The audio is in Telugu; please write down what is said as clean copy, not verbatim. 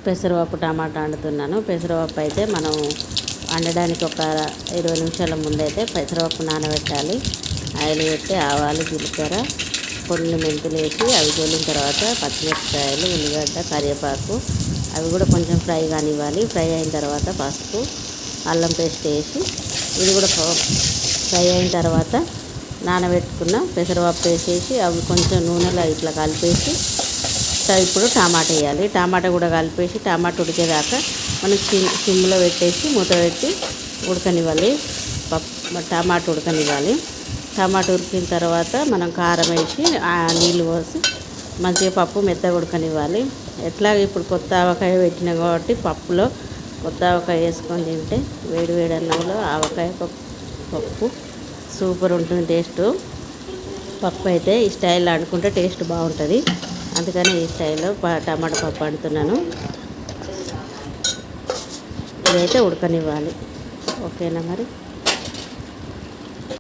పెసరపప్పు టమాటా వండుతున్నాను. పెసరపప్పు అయితే మనం వండడానికి ఒక 20 నిమిషాల ముందైతే పెసరపప్పు నానబెట్టాలి. ఆయిల్ పెట్టి ఆవాలు, జీలకర్ర, కొన్ని మెంతులు వేసి అవి గోలిన తర్వాత పచ్చిమిరపకాయలు, ఉల్లిగడ్డ, కరివేపాకు అవి కూడా కొంచెం ఫ్రై కానివ్వాలి. ఫ్రై అయిన తర్వాత పసుపు, అల్లం పేస్ట్ వేసి ఇది కూడా ఫ్రై అయిన తర్వాత నానబెట్టుకున్న పెసరపప్పు వేసేసి అవి కొంచెం నూనెలో ఇట్లా కలిపేసి ఇప్పుడు టమాటా వేయాలి. టమాటా కూడా కలిపేసి టమాటా ఉడికేదాకా మనం సిమ్లో పెట్టేసి మూత పెట్టి ఉడకనివ్వాలి. టమాటా ఉడకనివ్వాలి. టమాటా ఉడికిన తర్వాత మనం కారం వేసి నీళ్ళు పోసి మంచిగా పప్పు మెత్తగా ఉడకనివ్వాలి. ఎట్లాగ ఇప్పుడు కొత్త ఆవకాయ పెట్టినా కాబట్టి పప్పులో కొత్త ఆవకాయ వేసుకొని తింటే వేడి వేడి అన్నంలో ఆవకాయ పప్పు సూపర్ ఉంటుంది టేస్ట్. పప్పు అయితే ఈ స్టైల్లో వండుకుంటే టేస్ట్ బాగుంటుంది. అందుకని ఈ స్టైల్లో టమాటా పప్పు వండుతున్నాను. ఇదైతే ఉడకనివ్వాలి. ఓకేనా మరి.